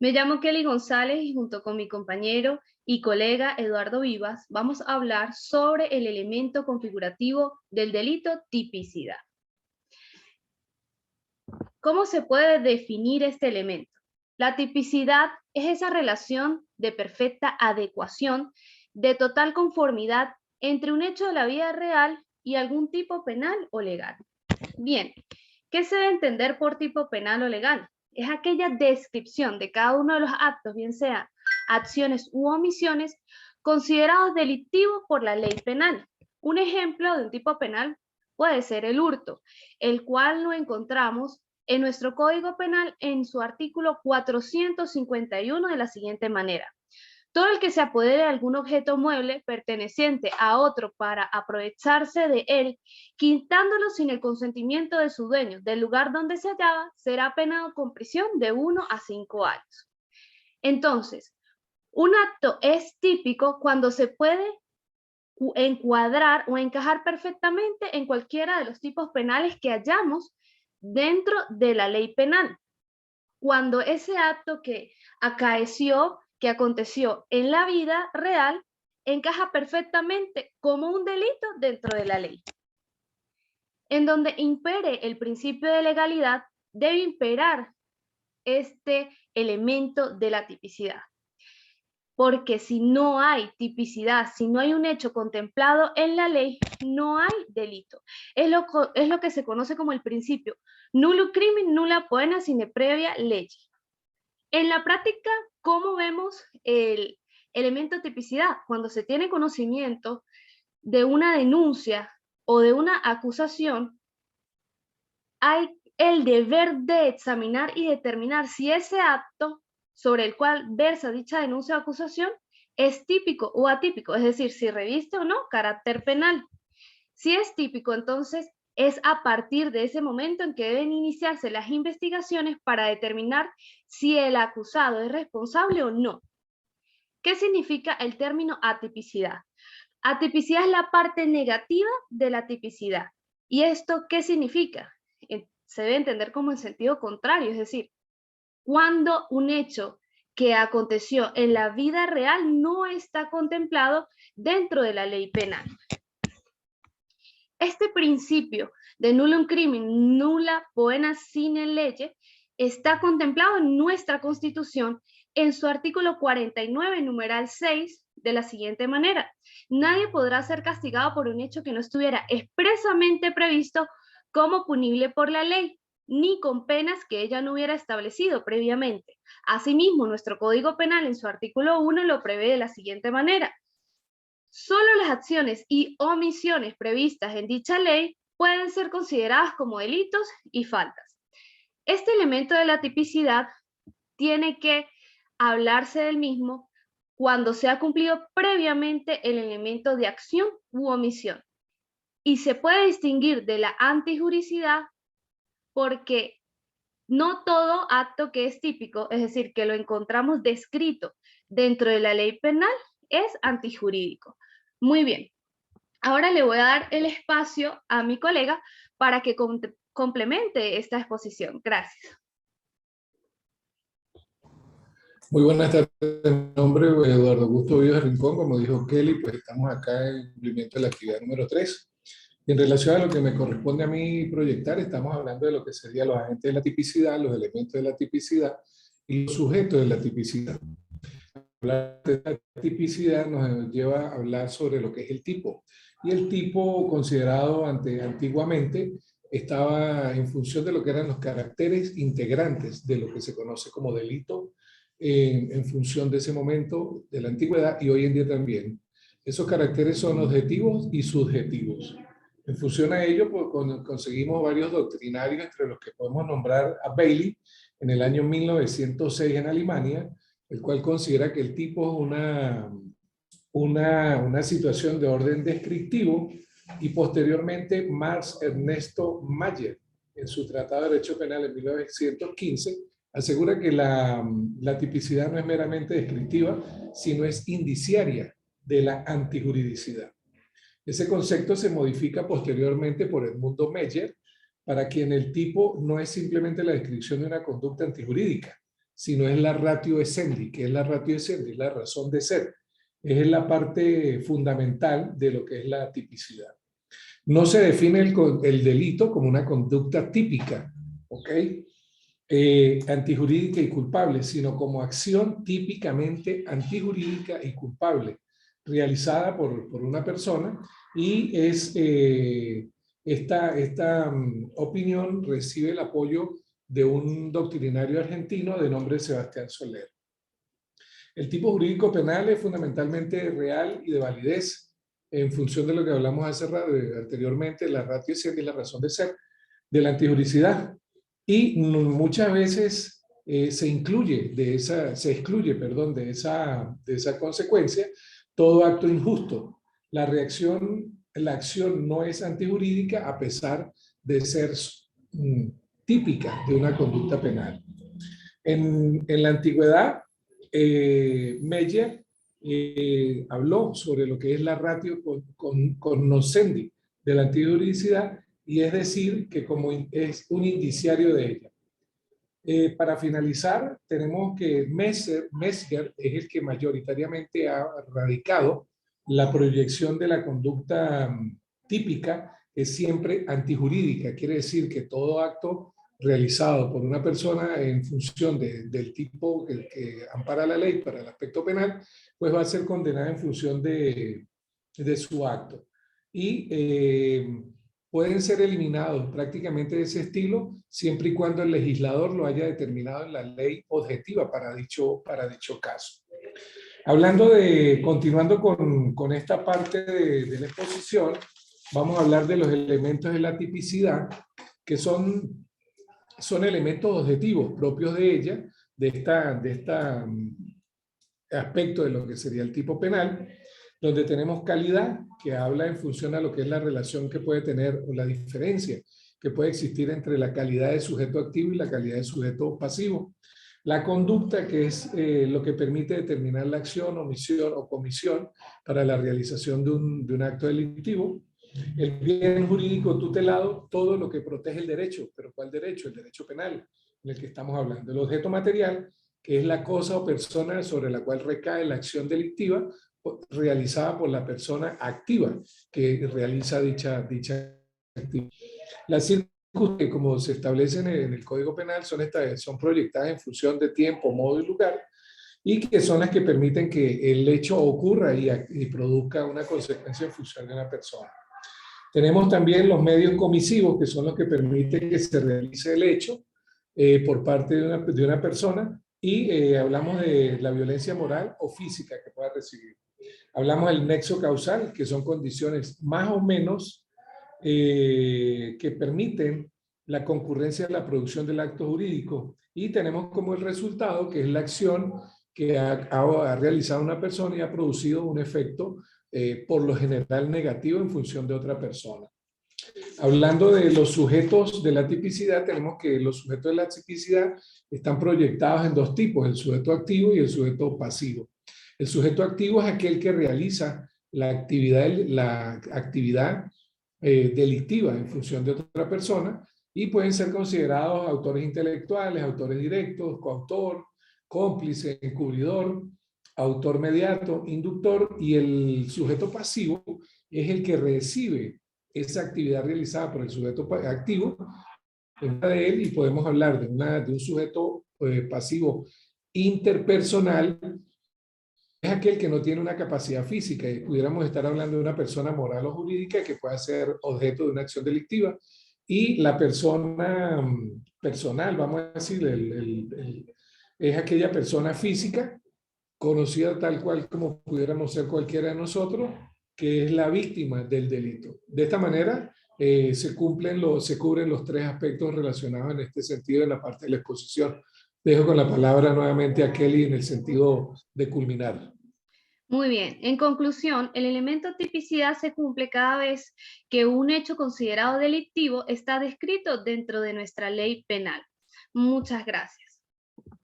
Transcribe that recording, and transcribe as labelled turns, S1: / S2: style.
S1: Me llamo Kelly González y junto con mi compañero y colega Eduardo Vivas vamos a hablar sobre el elemento configurativo del delito tipicidad. ¿Cómo se puede definir este elemento? La tipicidad es esa relación de perfecta adecuación, de total conformidad entre un hecho de la vida real y algún tipo penal o legal. Bien, ¿qué se debe entender por tipo penal o legal? Es aquella descripción de cada uno de los actos, bien sean acciones u omisiones, considerados delictivos por la ley penal. Un ejemplo de un tipo penal puede ser el hurto, el cual lo encontramos en nuestro Código Penal en su artículo 451 de la siguiente manera. Todo el que se apodere de algún objeto mueble perteneciente a otro para aprovecharse de él, quitándolo sin el consentimiento de su dueño del lugar donde se hallaba, será penado con prisión de 1 a 5 años. Entonces, un acto es típico cuando se puede encuadrar o encajar perfectamente en cualquiera de los tipos penales que hallamos dentro de la ley penal. Cuando ese acto que aconteció en la vida real, encaja perfectamente como un delito dentro de la ley. En donde impere el principio de legalidad, debe imperar este elemento de la tipicidad. Porque si no hay tipicidad, si no hay un hecho contemplado en la ley, no hay delito. Es lo que se conoce como el principio nullo crimen, nulla poena sine previa lege. En la práctica, ¿cómo vemos el elemento tipicidad? Cuando se tiene conocimiento de una denuncia o de una acusación, hay el deber de examinar y determinar si ese acto sobre el cual versa dicha denuncia o acusación es típico o atípico, es decir, si reviste o no carácter penal. Si es típico, entonces es a partir de ese momento en que deben iniciarse las investigaciones para determinar si el acusado es responsable o no. ¿Qué significa el término atipicidad? Atipicidad es la parte negativa de la tipicidad. ¿Y esto qué significa? Se debe entender como en sentido contrario, es decir, cuando un hecho que aconteció en la vida real no está contemplado dentro de la ley penal. Este principio de nullum crimen, nulla poena sine lege está contemplado en nuestra Constitución en su artículo 49, numeral 6, de la siguiente manera. Nadie podrá ser castigado por un hecho que no estuviera expresamente previsto como punible por la ley, ni con penas que ella no hubiera establecido previamente. Asimismo, nuestro Código Penal en su artículo 1 lo prevé de la siguiente manera. Solo las acciones y omisiones previstas en dicha ley pueden ser consideradas como delitos y faltas. Este elemento de la tipicidad tiene que hablarse del mismo cuando se ha cumplido previamente el elemento de acción u omisión. Y se puede distinguir de la antijuricidad porque no todo acto que es típico, es decir, que lo encontramos descrito dentro de la ley penal, es antijurídico. Muy bien. Ahora le voy a dar el espacio a mi colega para que complemente esta exposición. Gracias.
S2: Muy buenas tardes, mi nombre es Eduardo Augusto Vivas Rincón. Como dijo Kelly, pues estamos acá en cumplimiento de la actividad número 3. En relación a lo que me corresponde a mí proyectar, estamos hablando de lo que serían los agentes de la tipicidad, los elementos de la tipicidad y los sujetos de la tipicidad. Hablar de la tipicidad nos lleva a hablar sobre lo que es el tipo. Y el tipo, considerado antiguamente, estaba en función de lo que eran los caracteres integrantes de lo que se conoce como delito en función de ese momento de la antigüedad y hoy en día también. Esos caracteres son objetivos y subjetivos. En función a ello, pues, conseguimos varios doctrinarios, entre los que podemos nombrar a Bailey en el año 1906 en Alemania, el cual considera que el tipo es una situación de orden descriptivo, y posteriormente Marx Ernesto Mayer, en su Tratado de Derecho Penal en 1915, asegura que la tipicidad no es meramente descriptiva, sino es indiciaria de la antijuridicidad. Ese concepto se modifica posteriormente por Edmundo Meyer, para quien el tipo no es simplemente la descripción de una conducta antijurídica, sino es la ratio essendi. ¿Qué es la ratio essendi? La razón de ser. Es la parte fundamental de lo que es la tipicidad. No se define el delito como una conducta típica, ¿ok? Antijurídica y culpable, sino como acción típicamente antijurídica y culpable, realizada por una persona, y esta opinión recibe el apoyo de un doctrinario argentino de nombre Sebastián Soler. El tipo jurídico penal es fundamentalmente real y de validez en función de lo que hablamos anteriormente, la ratio essendi y la razón de ser de la antijuricidad. Y muchas veces se excluye de esa consecuencia todo acto injusto. La acción no es antijurídica a pesar de ser típica de una conducta penal. En la antigüedad, Meyer habló sobre lo que es la ratio cognoscendi de la antijuridicidad, y es decir, que como es un indiciario de ella. Para finalizar, tenemos que Metzger es el que mayoritariamente ha radicado la proyección de la conducta típica, es siempre antijurídica. Quiere decir que todo acto realizado por una persona en función del tipo que ampara la ley para el aspecto penal, pues va a ser condenada en función de su acto. Y pueden ser eliminados prácticamente de ese estilo siempre y cuando el legislador lo haya determinado en la ley objetiva para dicho caso. Continuando con esta parte de la exposición, vamos a hablar de los elementos de la tipicidad, que son elementos objetivos propios de ella, de esta aspecto de lo que sería el tipo penal, donde tenemos calidad, que habla en función a lo que es la relación que puede tener, o la diferencia que puede existir entre la calidad de sujeto activo y la calidad de sujeto pasivo. La conducta, que es lo que permite determinar la acción, omisión o comisión para la realización de un acto delictivo. El bien jurídico tutelado, todo lo que protege el derecho. ¿Pero cuál derecho? El derecho penal, en el que estamos hablando. El objeto material, que es la cosa o persona sobre la cual recae la acción delictiva realizada por la persona activa que realiza dicha actividad. Las circunstancias, como se establecen en el Código Penal, son proyectadas en función de tiempo, modo y lugar, y que son las que permiten que el hecho ocurra y produzca una consecuencia en función de una persona. Tenemos también los medios comisivos, que son los que permiten que se realice el hecho por parte de una persona, y hablamos de la violencia moral o física que pueda recibir. Hablamos del nexo causal, que son condiciones más o menos que permiten la concurrencia de la producción del acto jurídico, y tenemos como el resultado que es la acción que ha realizado una persona y ha producido un efecto por lo general negativo en función de otra persona. Hablando de los sujetos de la tipicidad, tenemos que los sujetos de la tipicidad están proyectados en dos tipos, el sujeto activo y el sujeto pasivo. El sujeto activo es aquel que realiza la actividad delictiva en función de otra persona, y pueden ser considerados autores intelectuales, autores directos, coautor, cómplice, encubridor, autor mediato, inductor, y el sujeto pasivo es el que recibe esa actividad realizada por el sujeto activo de él, y podemos hablar de un sujeto pasivo interpersonal. Es aquel que no tiene una capacidad física, y pudiéramos estar hablando de una persona moral o jurídica que pueda ser objeto de una acción delictiva, y la persona personal, vamos a decir, es aquella persona física conocida tal cual como pudiéramos ser cualquiera de nosotros, que es la víctima del delito. De esta manera se cubren los tres aspectos relacionados en este sentido en la parte de la exposición. Dejo con la palabra nuevamente a Kelly en el sentido de culminar.
S1: Muy bien. En conclusión, el elemento tipicidad se cumple cada vez que un hecho considerado delictivo está descrito dentro de nuestra ley penal. Muchas gracias.